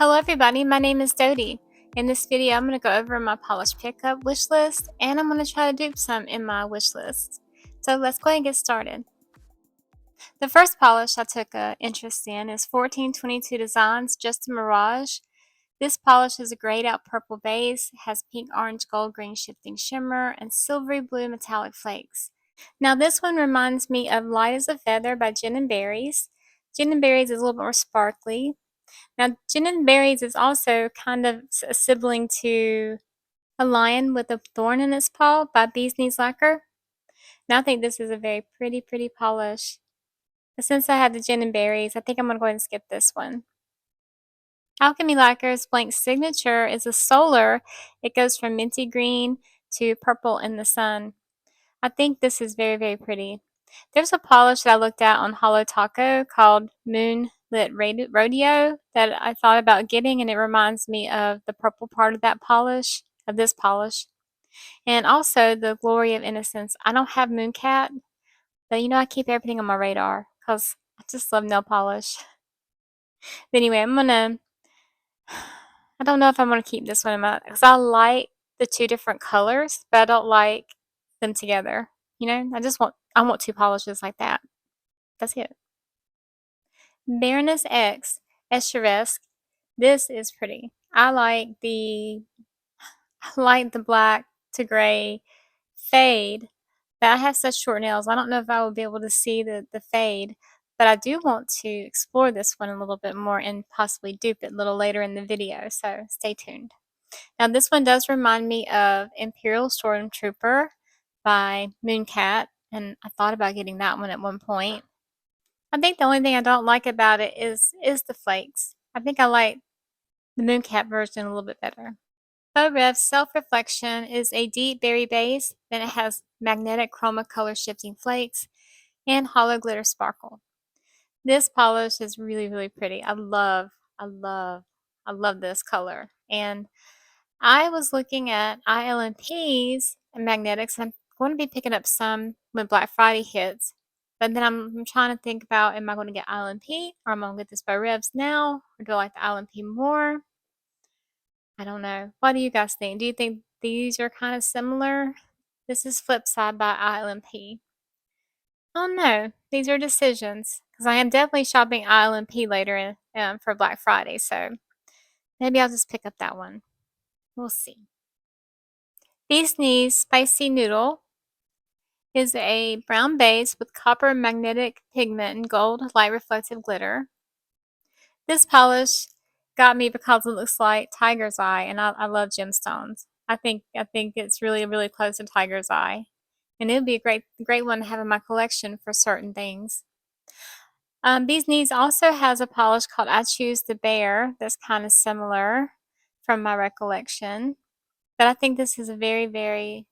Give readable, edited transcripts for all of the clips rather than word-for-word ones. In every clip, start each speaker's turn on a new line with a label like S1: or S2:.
S1: Hello everybody, my name is Dodie. In this video I'm going to go over my polish pickup wish list and I'm going to try to dupe some in my wish list. So let's go ahead and get started. The first polish I took an interest in is 1422 Designs Just a Mirage. This polish is a grayed out purple base, has pink, orange, gold, green shifting shimmer, and silvery blue metallic flakes. Now this one reminds me of Light as a Feather by Gin and Berries. Gin and Berries is a little bit more sparkly. Now, Gin and Berries is also kind of a sibling to A Lion with a Thorn in Its Paw by Bees Lacquer. Now, I think this is a very pretty polish. But since I have the Gin and Berries, I think I'm going to go ahead and skip this one. Alchemy Lacquer's Blank Signature is a solar. It goes from minty green to purple in the sun. I think this is very pretty. There's a polish that I looked at on Holo Taco called Moonlit Rodeo that I thought about getting, and it reminds me of the purple part of that polish, of this polish. And also the Glory of Innocence. I don't have Mooncat, but I keep everything on my radar because I just love nail polish. But anyway, I don't know if I'm gonna keep this one in my, because I like the two different colors, but I don't like them together. I want two polishes like that. That's it. Baroness X, Escheresque. This is pretty. I like the black to gray fade, but I have such short nails. I don't know if I will be able to see the fade, but I do want to explore this one a little bit more and possibly dupe it a little later in the video, so stay tuned. Now this one does remind me of Imperial Stormtrooper by Mooncat, and I thought about getting that one at one point. I think the only thing I don't like about it is the flakes. I think I like the Mooncat version a little bit better. Reves Self-Reflection is a deep berry base, then it has magnetic chroma color shifting flakes and hollow glitter sparkle. This polish is really pretty. I love this color. And I was looking at ILMPs and magnetics. I'm going to be picking up some when Black Friday hits. But then I'm trying to think about, am I going to get ILMP or am I going to get this by Reves now? Or do I like the ILMP more? I don't know. What do you guys think? Do you think these are kind of similar? This is Flipside by ILMP. Oh no, these are decisions. Because I am definitely shopping ILMP later for Black Friday. So maybe I'll just pick up that one. We'll see. Bee's Knees Spicy Noodle is a brown base with copper magnetic pigment and gold light reflective glitter. This polish got me because it looks like Tiger's Eye, and I love gemstones. I think it's really close to Tiger's Eye, and it would be a great one to have in my collection for certain things. Bee's Knees also has a polish called I Choose the Bear that's kind of similar from my recollection, but I think this is a very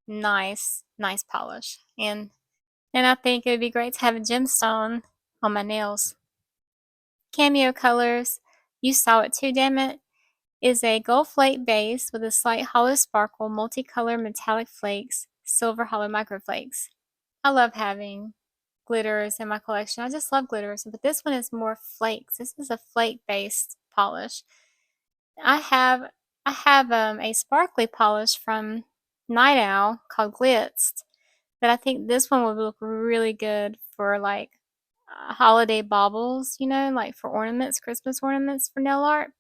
S1: nice polish, and I think it would be great to have a gemstone on my nails. Cameo Colours, You Saw It Too, Damn It, is a gold flake base with a slight hollow sparkle, multicolor metallic flakes, silver hollow microflakes. I love having glitters in my collection. I just love glitters, but this one is more flakes. This is a flake based polish. I have a sparkly polish from Night Owl called Glitzed, but I think this one would look really good for like holiday baubles, like for ornaments, Christmas ornaments for nail art.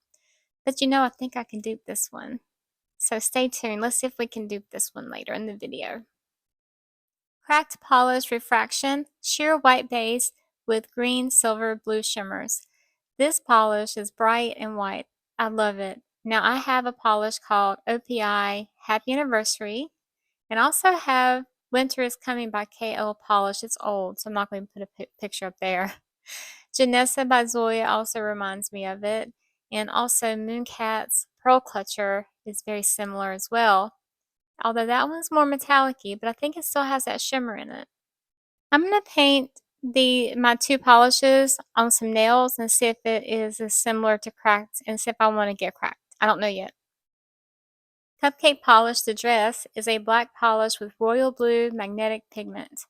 S1: But I think I can dupe this one. So stay tuned. Let's see if we can dupe this one later in the video. Cracked Polish Refraction, sheer white base with green, silver, blue shimmers. This polish is bright and white. I love it. Now I have a polish called OPI Happy Anniversary, and also have Winter is Coming by KL Polish. It's old, so I'm not going to put a picture up there. Janessa by Zoya also reminds me of it, and also Mooncat's Pearl Clutcher is very similar as well. Although that one's more metallic-y, but I think it still has that shimmer in it. I'm going to paint my two polishes on some nails and see if it is as similar to Cracked and see if I want to get Cracked. I don't know yet. Cupcake Polish The Dress is a black polish with royal blue magnetic pigment.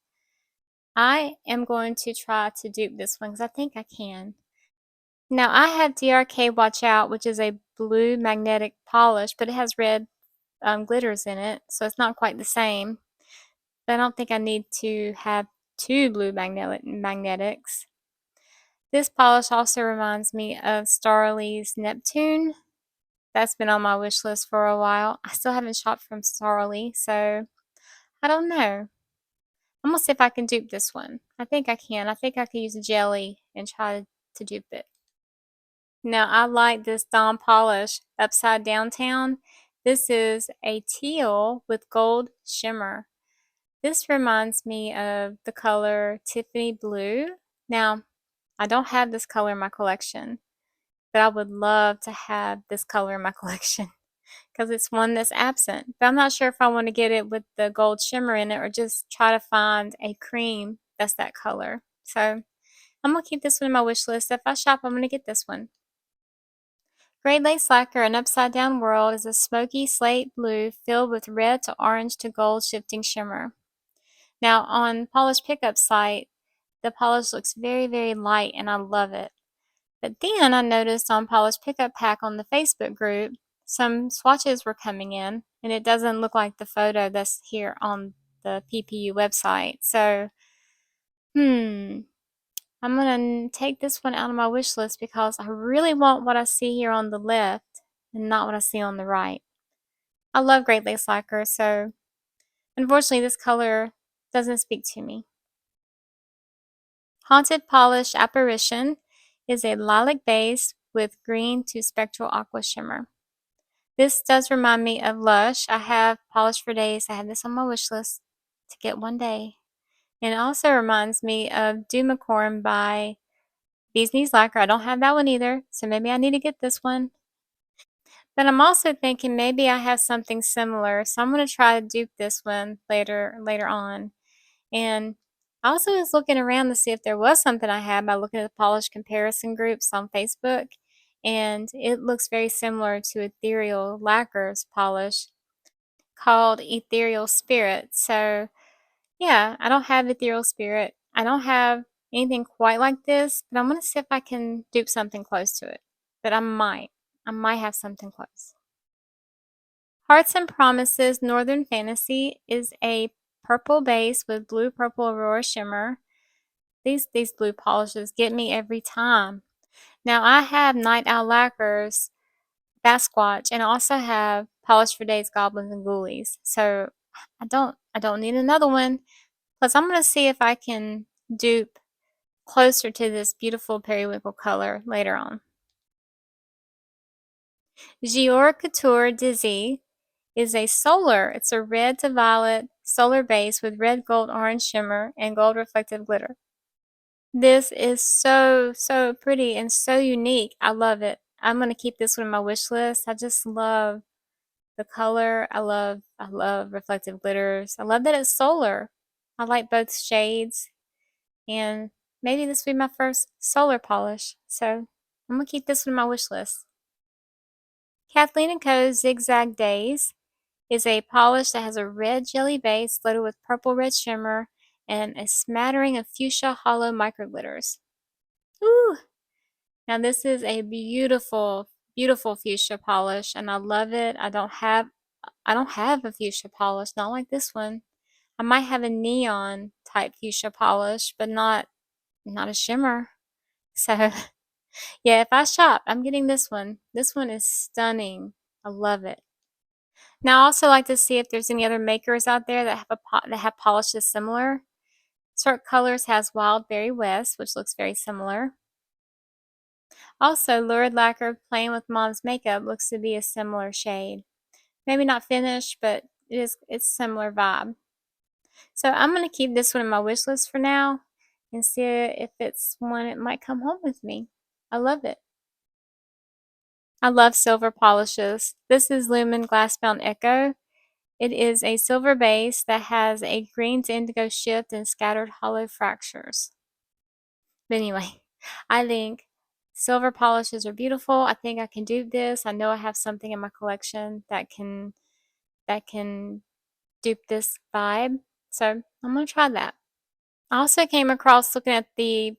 S1: I am going to try to dupe this one because I think I can. Now I have DRK Watch Out, which is a blue magnetic polish, but it has red glitters in it, so it's not quite the same. But I don't think I need to have two blue magnetics. This polish also reminds me of Starly's Neptune. That's been on my wish list for a while. I still haven't shopped from Starly, so I don't know. I'm gonna see if I can dupe this one. I think I can. I think I could use a jelly and try to dupe it. Now I like this Dawn polish upside downtown. This is a teal with gold shimmer. This reminds me of the color Tiffany Blue. Now, I don't have this color in my collection, but I would love to have this color in my collection because it's one that's absent. But I'm not sure if I want to get it with the gold shimmer in it or just try to find a cream that's that color. So I'm going to keep this one in my wish list. If I shop, I'm going to get this one. Gray Lace Lacquer, an upside down world, is a smoky slate blue filled with red to orange to gold shifting shimmer. Now on Polish Pickup site, the polish looks very, very light and I love it. But then I noticed on Polish Pickup Pack on the Facebook group, some swatches were coming in and it doesn't look like the photo that's here on the PPU website. So, I'm going to take this one out of my wish list because I really want what I see here on the left and not what I see on the right. I love Great Lace Lacquer, so unfortunately this color doesn't speak to me. Haunted Polish Apparition is a lilac base with green to spectral aqua shimmer. This does remind me of Lush. I have Polish for Days. I have this on my wish list to get one day. And it also reminds me of Dumicorn by Bees Knees Lacquer. I don't have that one either, so maybe I need to get this one. But I'm also thinking maybe I have something similar, so I'm going to try to dupe this one later on. And I also was looking around to see if there was something I had by looking at the polish comparison groups on Facebook, and it looks very similar to Ethereal Lacquer's polish called Ethereal Spirit. So yeah, I don't have Ethereal Spirit. I don't have anything quite like this, but I'm going to see if I can dupe something close to it. But I might. I might have something close. Hearts and Promises Northern Fantasy is a purple base with blue purple Aurora shimmer. These blue polishes get me every time. Now I have Night Owl Lacquers Basquatch and I also have Polish for Days Goblins and Ghoulies. So I don't need another one. Plus I'm gonna see if I can dupe closer to this beautiful periwinkle color later on. Jior Couture Dizzy is a solar. It's a red to violet solar base with red, gold, orange shimmer and gold reflective glitter. This is so, so pretty and so unique. I love it. I'm going to keep this one on my wish list. I just love the color. I love reflective glitters. I love that it's solar. I like both shades and maybe this will be my first solar polish. So I'm going to keep this one on my wish list. Kathleen Co's Zig Zag Daze is a polish that has a red jelly base loaded with purple red shimmer and a smattering of fuchsia hollow micro glitters. Ooh! Now this is a beautiful, beautiful fuchsia polish and I love it. I don't have a fuchsia polish, not like this one. I might have a neon type fuchsia polish, but not a shimmer. So yeah, if I shop, I'm getting this one. This one is stunning. I love it. Now, I also like to see if there's any other makers out there that have polishes similar. Cert Colors has Wild Berry West, which looks very similar. Also, Lurid Lacquer Playing with Mom's Makeup looks to be a similar shade. Maybe not finished, but it's similar vibe. So I'm going to keep this one in my wish list for now and see if it's one that might come home with me. I love it. I love silver polishes. This is Lumen Glassbound Echo. It is a silver base that has a green to indigo shift and scattered hollow fractures. But anyway, I think silver polishes are beautiful. I think I can do this. I know I have something in my collection that can dupe this vibe. So I'm gonna try that. I also came across looking at the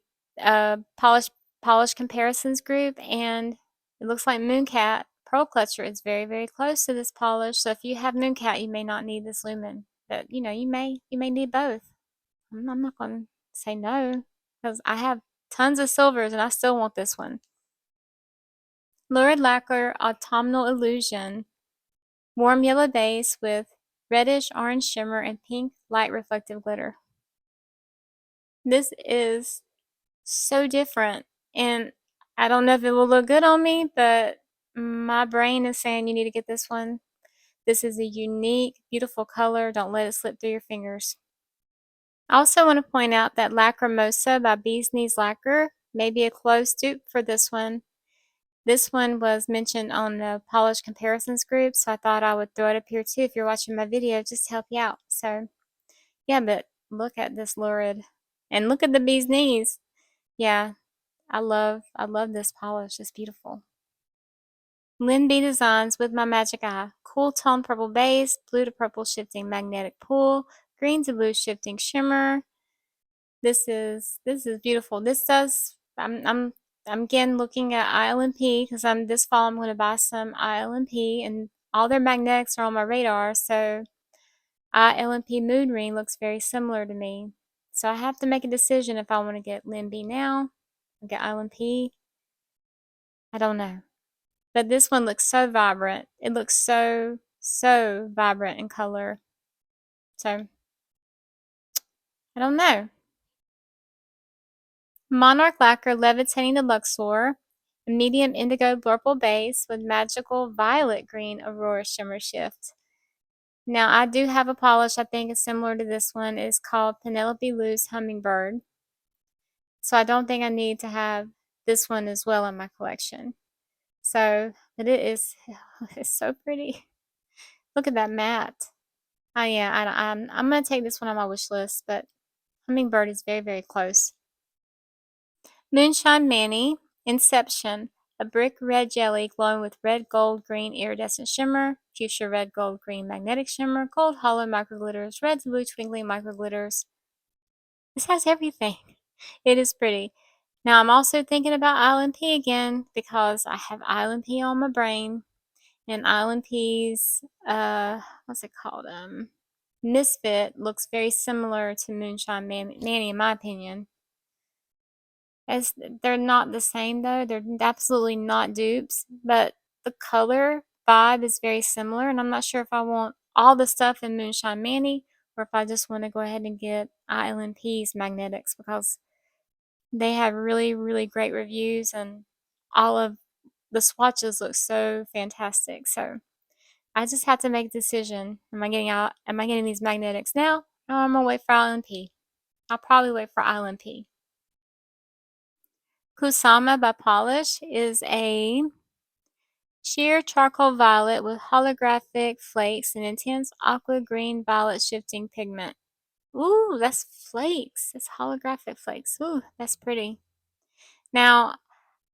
S1: polish comparisons group, and it looks like Mooncat Pearl Clutcher is very, very close to this polish. So if you have Mooncat, you may not need this Lumen, but you know, you may need both. I'm not going to say no, because I have tons of silvers and I still want this one. Lurid Lacquer Autumnal Illusion, warm yellow base with reddish orange shimmer and pink light reflective glitter. This is so different, and I don't know if it will look good on me, but my brain is saying you need to get this one. This is a unique, beautiful color. Don't let it slip through your fingers. I also want to point out that Lacrimosa by Bee's Knees Lacquer may be a close dupe for this one. This one was mentioned on the polish comparisons group, so I thought I would throw it up here too if you're watching my video, just to help you out. So yeah, but look at this Lurid, and look at the Bee's Knees. Yeah, I love this polish. It's beautiful. LynBDesigns with my magic eye. Cool tone purple base, blue to purple shifting magnetic pull, green to blue shifting shimmer. This is beautiful. This does. I'm again looking at ILMP because this fall I'm going to buy some ILMP, and all their magnetics are on my radar. So ILMP Mood Ring looks very similar to me. So I have to make a decision if I want to get LynB now or get ILMP. I don't know. But this one looks so vibrant. It looks so vibrant in color. So I don't know. Monarch Lacquer Levitating the Luxor, a medium indigo blurple base with magical violet green Aurora shimmer shift. Now I do have a polish I think is similar to this one. It's called Penelope Luz Hummingbird. So I don't think I need to have this one as well in my collection. So, but it is, it's so pretty. Look at that matte. Oh yeah, I'm gonna take this one on my wish list, but Hummingbird is very, very close. Moonshine Manny, Inception, a brick red jelly glowing with red, gold, green iridescent shimmer, fuchsia red, gold, green magnetic shimmer, gold hollow microglitters, red to blue twinkling microglitters. This has everything. It is pretty. Now I'm also thinking about ILMP again because I have ILMP on my brain, and ILMP's what's it called? Misfit looks very similar to Moonshine Manny in my opinion. As they're not the same though, they're absolutely not dupes, but the color vibe is very similar, and I'm not sure if I want all the stuff in Moonshine Manny or if I just want to go ahead and get ILMP's magnetics because they have really, really great reviews and all of the swatches look so fantastic. So I just have to make a decision. Am I getting these magnetics now? Or I'm gonna wait for ILMP. I'll probably wait for ILMP. Kusama by Pahlish is a sheer charcoal violet with holographic flakes and intense aqua green violet shifting pigment. Ooh, that's flakes. It's holographic flakes. Ooh, that's pretty. Now,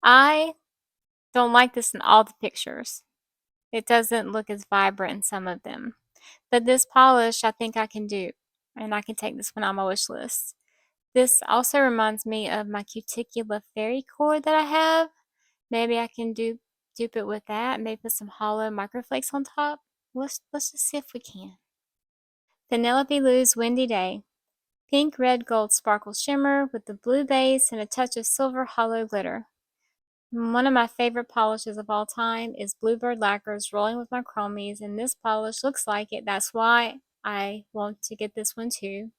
S1: I don't like this in all the pictures. It doesn't look as vibrant in some of them. But this polish I think I can do, and I can take this one on my wish list. This also reminds me of my Cuticula Fairy cord that I have. Maybe I can dupe it with that. Maybe put some hollow microflakes on top. Let's just see if we can. Penelope Luz Windy Day. Pink, red, gold sparkle shimmer with the blue base and a touch of silver hollow glitter. One of my favorite polishes of all time is Bluebird Lacquers Rolling with My Chromies, and this polish looks like it. That's why I want to get this one too.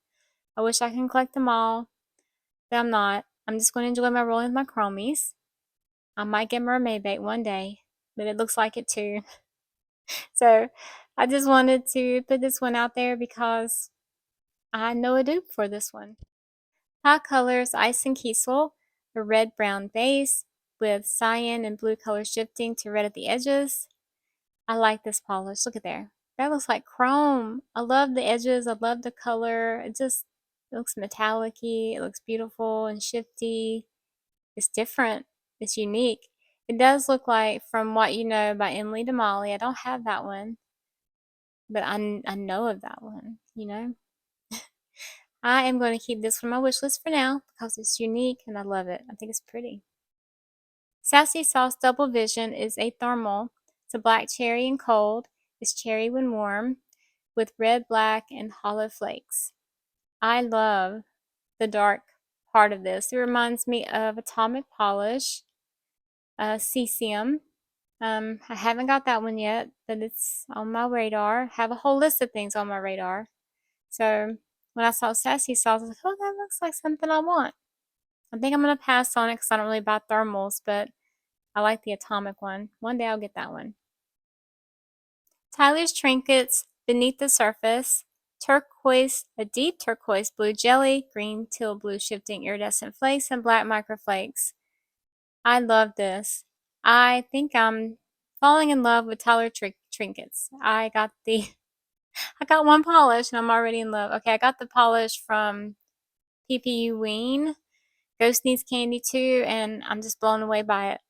S1: I wish I can collect them all, but I'm not. I'm just going to enjoy my Rolling with My Chromies. I might get Mermaid Bait one day, but it looks like it too. So I just wanted to put this one out there because I know a dupe for this one. Hot Colors Ice and Kiesel, a red-brown base with cyan and blue color shifting to red at the edges. I like this polish. Look at there. That looks like chrome. I love the edges. I love the color. It looks metallic-y. It looks beautiful and shifty. It's different. It's unique. It does look like From What You Know by Emily DeMolly. I don't have that one, but I know of that one, you know. I am going to keep this on my wish list for now because it's unique and I love it. I think it's pretty. Sassy Sauce Double Vision is a thermal. It's a black cherry and cold. It's cherry when warm with red, black, and hollow flakes. I love the dark part of this. It reminds me of Atomic Polish, CCM. I haven't got that one yet, but it's on my radar. Have a whole list of things on my radar. So when I saw Sassy Sauce, I was like, oh, that looks like something I want. I think I'm going to pass on it because I don't really buy thermals, but I like the atomic one. One day I'll get that one. Tyler's Trinkets, Beneath the Surface, turquoise, a deep turquoise blue jelly, green teal blue shifting iridescent flakes, and black microflakes. I love this. I think I'm falling in love with Tyler Trinkets. I got one polish and I'm already in love. Okay, I got the polish from PPU Ween. Ghost Needs Candy too, and I'm just blown away by it.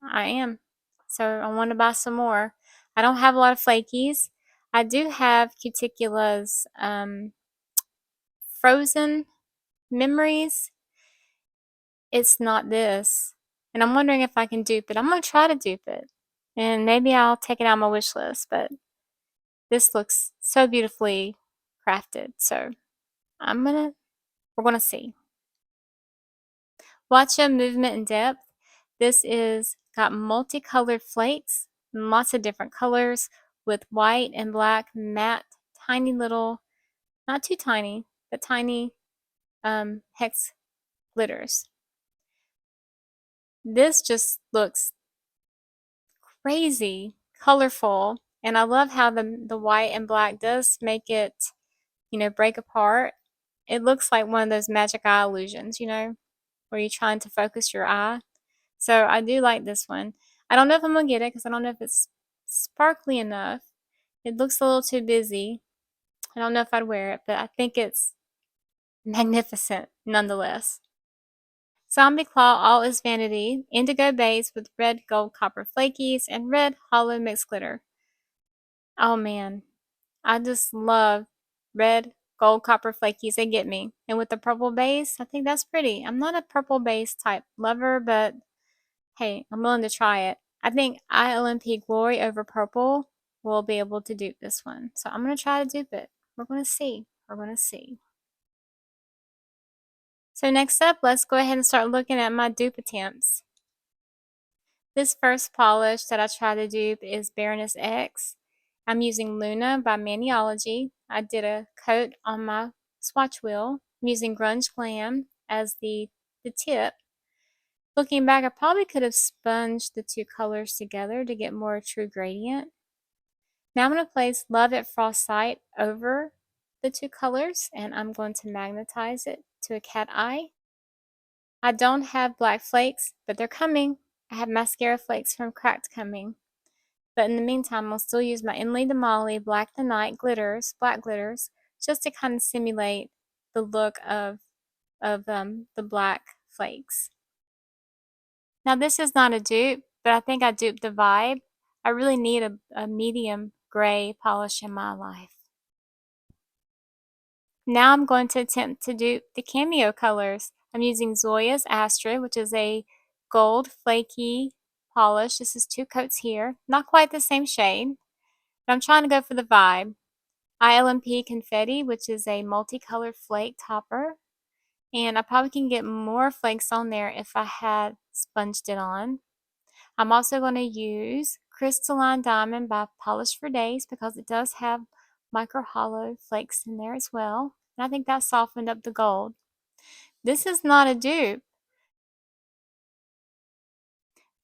S1: I am. So I want to buy some more. I don't have a lot of flakies. I do have Cuticula's Frozen Memories. It's not this. And I'm wondering if I can dupe it. I'm going to try to dupe it. And maybe I'll take it on my wish list. But this looks so beautifully crafted. So we're going to see. Watcha Movement and Depth. This is got multicolored flakes, lots of different colors with white and black matte, tiny little, not too tiny, but tiny hex glitters. This just looks crazy colorful, and I love how the white and black does make it, break apart. It looks like one of those magic eye illusions, where you're trying to focus your eye. So I do like this one. I don't know if I'm going to get it because I don't know if it's sparkly enough. It looks a little too busy. I don't know if I'd wear it, but I think it's magnificent nonetheless. Zombie Claw All Is Vanity, indigo base with red gold copper flakies and red hollow mixed glitter. Oh man, I just love red gold copper flakies. They get me. And with the purple base, I think that's pretty. I'm not a purple base type lover, but hey, I'm willing to try it. I think ILMP Glory over purple will be able to dupe this one. So I'm going to try to dupe it. We're going to see. We're going to see. So next up, let's go ahead and start looking at my dupe attempts. This first polish that I try to dupe is Baroness X. I'm using Luna by Maniology. I did a coat on my swatch wheel. I'm using Grunge Glam as the tip. Looking back, I probably could have sponged the two colors together to get more true gradient. Now I'm going to place Love at Frost Sight over the two colors, and I'm going to magnetize it to a cat eye. I don't have black flakes, but they're coming. I have mascara flakes from Cracked coming. But in the meantime, I'll still use my Inley Damali Black the Night glitters, black glitters, just to kind of simulate the look of the black flakes. Now this is not a dupe, but I think I duped the vibe. I really need a medium gray polish in my life. Now I'm going to attempt to dupe the Cameo Colors. I'm using Zoya's Astra, which is a gold flaky polish. This is 2 coats here. Not quite the same shade, but I'm trying to go for the vibe. ILMP Confetti, which is a multicolored flake topper. And I probably can get more flakes on there if I had sponged it on. I'm also going to use Crystalline Diamond by Polish for Days because it does have micro hollow flakes in there as well. And I think that softened up the gold. This is not a dupe.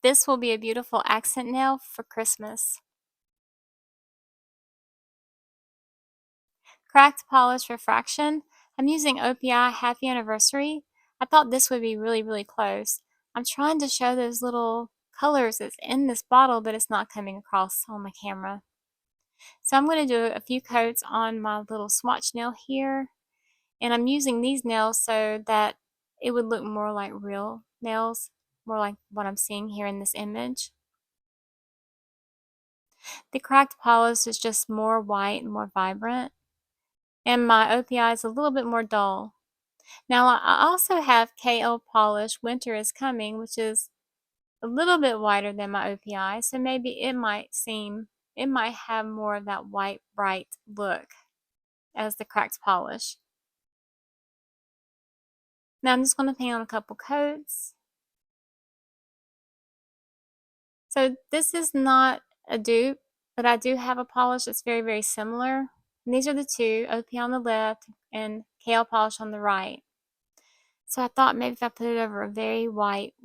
S1: This will be a beautiful accent nail for Christmas. Cracked Polish Refraction. I'm using OPI Happy Anniversary. I thought this would be really, really close. I'm trying to show those little colors that's in this bottle, but it's not coming across on my camera. So I'm going to do a few coats on my little swatch nail here. And I'm using these nails so that it would look more like real nails, more like what I'm seeing here in this image. The cracked polish is just more white and more vibrant. And my OPI is a little bit more dull. Now I also have KO Polish Winter is Coming, which is a little bit whiter than my OPI, so maybe it might have more of that white bright look as the cracked polish. Now I'm just going to paint on a couple coats. So this is not a dupe, but I do have a polish that's very, very similar. And these are the two, OP on the left and KL polish on the right. So I thought maybe if I put it over a very white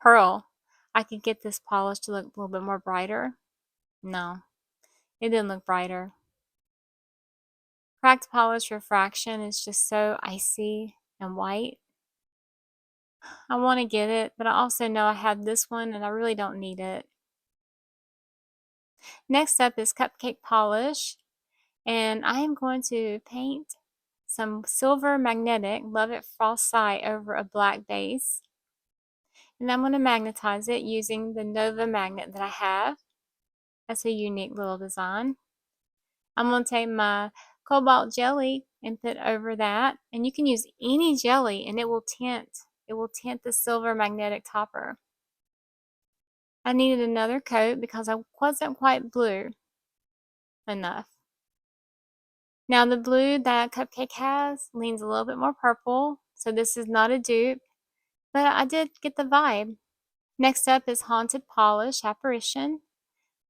S1: pearl, I could get this polish to look a little bit more brighter. No, it didn't look brighter. Cracked polish refraction is just so icy and white. I want to get it, but I also know I have this one and I really don't need it. Next up is Cupcake polish, and I am going to paint some silver magnetic Love at Frost Sight over a black base. And I'm going to magnetize it using the Nova magnet that I have. That's a unique little design. I'm going to take my cobalt jelly and put over that, and you can use any jelly and it will tint the silver magnetic topper. I needed another coat because I wasn't quite blue enough. Now the blue that Cupcake has leans a little bit more purple, so this is not a dupe, but I did get the vibe. Next up is Haunted Polish Apparition.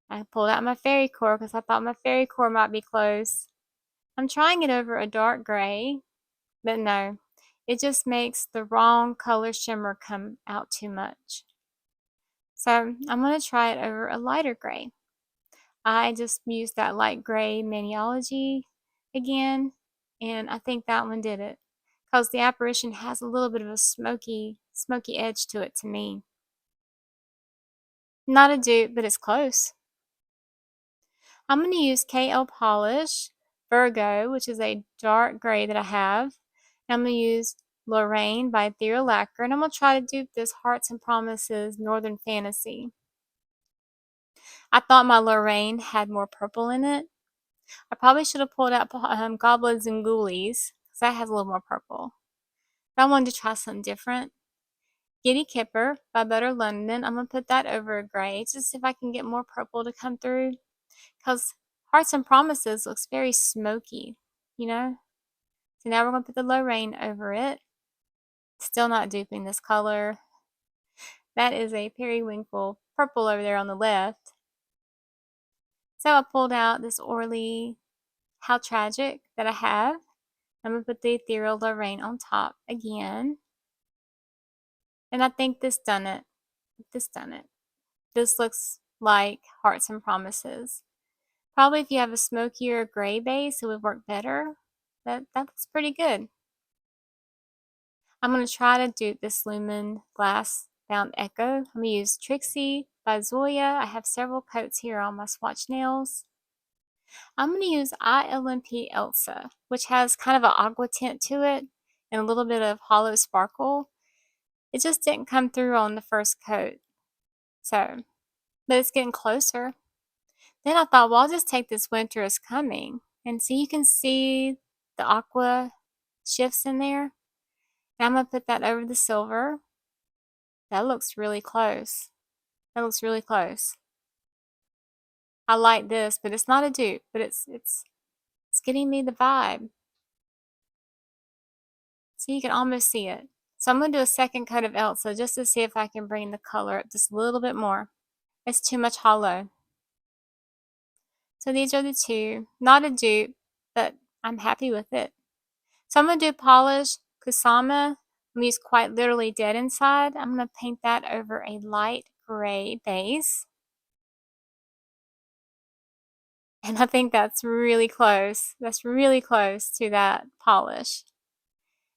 S1: I pulled out my fairy core because I thought my fairy core might be close. I'm trying it over a dark gray, but no, it just makes the wrong color shimmer come out too much. So I'm going to try it over a lighter gray. I just used that light gray Maniology again, and I think that one did it because the Apparition has a little bit of a smoky edge to it to me. Not a dupe, but it's close. I'm going to use KL Polish Virgo, which is a dark gray that I have. And I'm going to use Lorraine by Ethereal Lacquer, and I'm going to try to dupe this Hearts and Promises Northern Fantasy. I thought my Lorraine had more purple in it. I probably should have pulled out Goblins and Ghoulies, because that has a little more purple. But I wanted to try something different. Giddy Kipper by Butter London. I'm going to put that over a gray, just to see if I can get more purple to come through. Because Hearts and Promises looks very smoky, you know? So now we're going to put the Lorraine over it. Still not duping this color. That is a periwinkle purple over there on the left. So I pulled out this Orly How Tragic that I have. I'm going to put the Ethereal Lorraine on top again. And I think this done it. This looks like Hearts and Promises. Probably if you have a smokier gray base, it would work better. That looks pretty good. I'm going to try to dupe this Lumen Glassbound Echo. I'm going to use Trixie by Zoya. I have several coats here on my swatch nails. I'm going to use ILMP Elsa, which has kind of an aqua tint to it and a little bit of hollow sparkle. It just didn't come through on the first coat. So, but it's getting closer. Then I thought, well, I'll just take this Winter is Coming. And see, you can see the aqua shifts in there. And I'm going to put that over the silver. That looks really close. That looks really close. I like this, but it's not a dupe, but it's getting me the vibe. So you can almost see it. So I'm going to do a second coat of Elsa just to see if I can bring the color up just a little bit more. It's too much hollow. So these are the two. Not a dupe, but I'm happy with it. So I'm going to do polish Kusama. I'm going to use Quite Literally Dead Inside. I'm going to paint that over a light gray base. And I think that's really close. That's really close to that polish.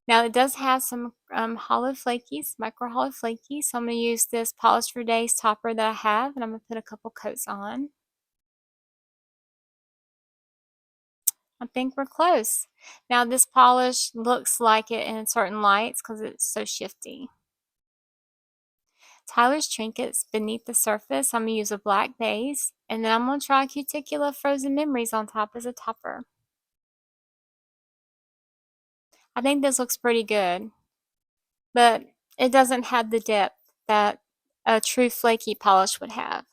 S1: Now it does have some hollow flakies, micro hollow flakies. So I'm going to use this Polish for Days topper that I have, and I'm going to put a couple coats on. I think we're close. Now this polish looks like it in certain lights because it's so shifty. Tyler's Trinkets Beneath the Surface. I'm going to use a black base, and then I'm going to try Cuticula Frozen Memories on top as a topper. I think this looks pretty good, but it doesn't have the depth that a true flaky polish would have.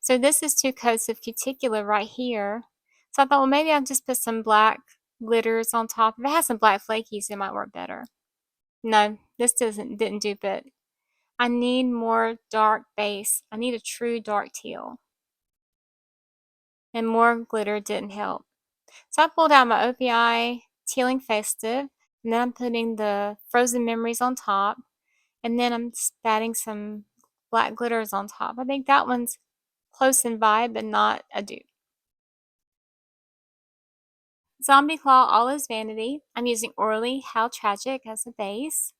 S1: So this is 2 coats of Cuticular right here. So I thought, well, maybe I'll just put some black glitters on top. If it has some black flakies, it might work better. No, this didn't dupe it. I need more dark base. I need a true dark teal. And more glitter didn't help. So I pulled out my OPI Tealing Festive, and then I'm putting the Frozen Memories on top, and then I'm spatting some black glitters on top. I think that one's close in vibe, but not a dupe. Zombie Claw All Is Vanity. I'm using Orly How Tragic as a base.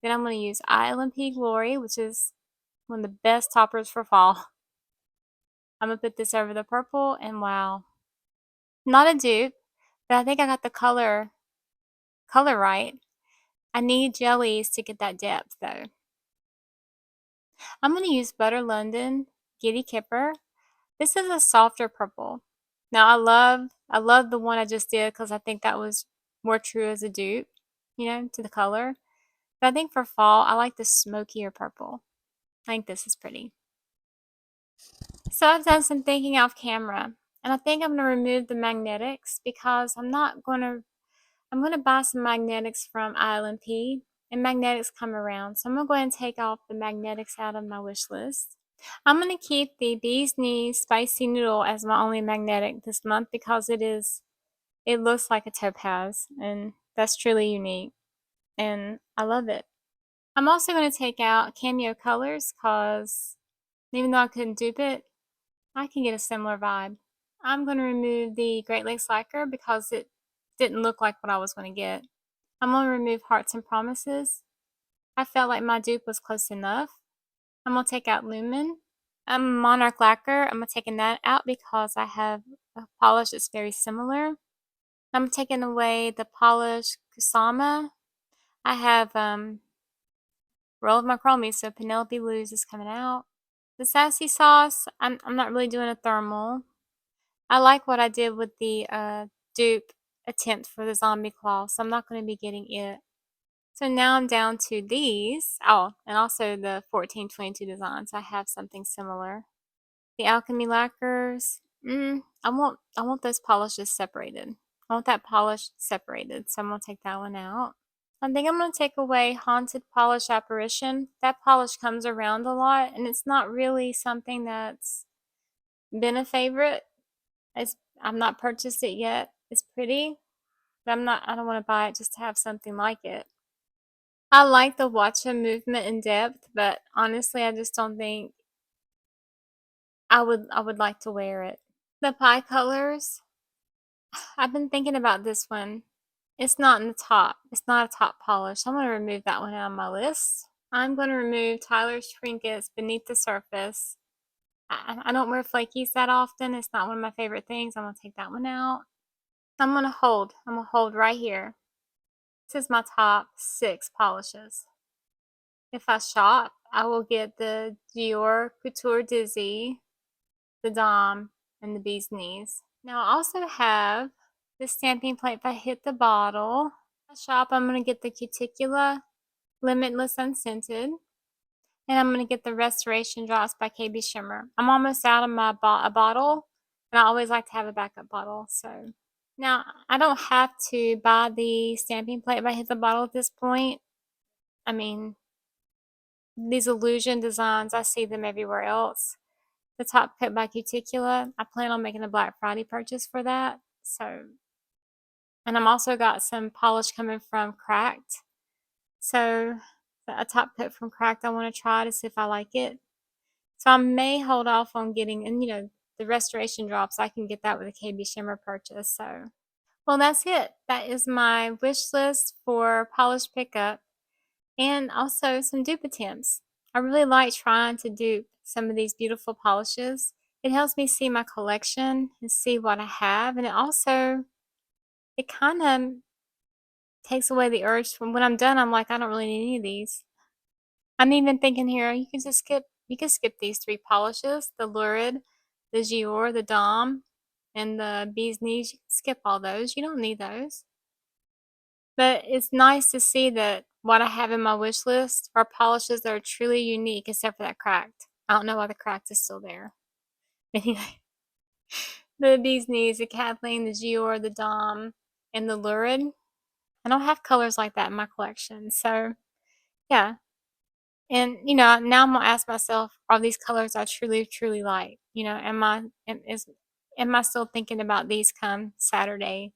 S1: Then I'm going to use ILMP Glory, which is one of the best toppers for fall. I'm going to put this over the purple, and wow. Not a dupe, but I think I got the color right. I need jellies to get that depth though. I'm going to use Butter London Giddy Kipper. This is a softer purple. Now I love the one I just did because I think that was more true as a dupe, you know, to the color. But I think for fall, I like the smokier purple. I think this is pretty. So I've done some thinking off camera, and I think I'm going to remove the magnetics because I'm going to buy some magnetics from ILMP, and magnetics come around. So I'm going to go ahead and take off the magnetics out of my wish list. I'm going to keep the Bee's Knees Spicy Noodle as my only magnetic this month because it looks like a topaz, and that's truly unique, and I love it. I'm also going to take out Cameo Colours because even though I couldn't dupe it, I can get a similar vibe. I'm going to remove the Great Lakes Lacquer because it didn't look like what I was going to get. I'm going to remove Hearts and Promises. I felt like my dupe was close enough. I'm going to take out Lumen. Monarch Lacquer, I'm taking that out because I have a polish that's very similar. I'm taking away the polish Kusama. I have Roll of My Chromie, so Penelope Luz is coming out. The Sassy Sauce, I'm not really doing a thermal. I like what I did with the dupe attempt for the Zombie Claw, so I'm not going to be getting it. So now I'm down to these. Oh, and also the 1422 designs. I have something similar. The Alchemy Lacquers. I want those polishes separated. I want that polish separated, so I'm going to take that one out. I think I'm going to take away Haunted Polish Apparition. That polish comes around a lot, and it's not really something that's been a favorite. I've not purchased it yet. It's pretty, but I don't want to buy it just to have something like it. I like the Watcha movement and depth, but honestly, I just don't think I would like to wear it. The Pie Colors, I've been thinking about this one. It's not in the top. It's not a top polish. I'm going to remove that one out of my list. I'm going to remove Tyler's Trinkets Beneath the Surface. I don't wear flakies that often. It's not one of my favorite things. I'm going to take that one out. I'm going to hold right here. This is my top 6 polishes. If I shop, I will get the Jior Couture Dizzy, the Dom, and the Bee's Knees. Now I also have the stamping plate by Hit the Bottle. If I shop, I'm going to get the Cuticula Limitless Unscented. And I'm going to get the Restoration Drops by KB Shimmer. I'm almost out of my bottle, and I always like to have a backup bottle. So now I don't have to buy the stamping plate by Hit the Bottle at this point. I mean, these illusion designs, I see them everywhere else. The top coat by Cuticula, I plan on making a Black Friday purchase for that. So, and I'm also got some polish coming from Cracked. So a top coat from Cracked I want to try to see if I like it. So I may hold off on getting, and you know, the Restoration Drops, I can get that with a KB Shimmer purchase. So, well, that's it. That is my wish list for polish pickup and also some dupe attempts. I really like trying to dupe some of these beautiful polishes. It helps me see my collection and see what I have, and it kind of takes away the urge from when I'm done. I'm like, I don't really need any of these. I'm even thinking here, you can skip these 3 polishes, the Lurid, the Jior, the Dom, and the Bee's Knees. You can skip all those. You don't need those. But it's nice to see that what I have in my wish list are polishes that are truly unique, except for that cracked. I don't know why the cracked is still there. Anyway, the bee's knees, the Kathleen, the Jior, the Dom, and the Lurid. I don't have colors like that in my collection, so yeah. And now I'm gonna ask myself, are these colors I truly, truly like? Am I still thinking about these come Saturday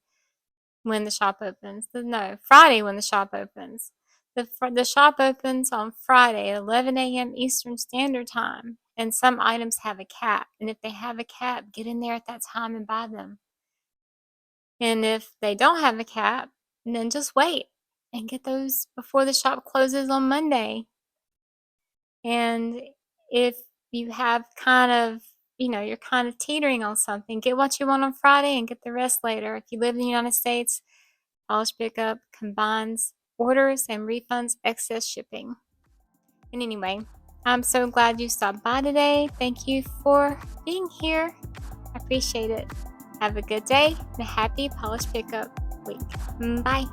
S1: when the shop opens? No, Friday when the shop opens. The shop opens on Friday at 11 a.m. Eastern Standard Time, and some items have a cap. And if they have a cap, get in there at that time and buy them. And if they don't have a cap, then just wait and get those before the shop closes on Monday. And if you have you're kind of teetering on something, get what you want on Friday and get the rest later. If you live in the United States, Polish Pickup combines orders and refunds excess shipping. And anyway, I'm so glad you stopped by today. Thank you for being here. I appreciate it. Have a good day and a happy Polish Pickup week. Bye.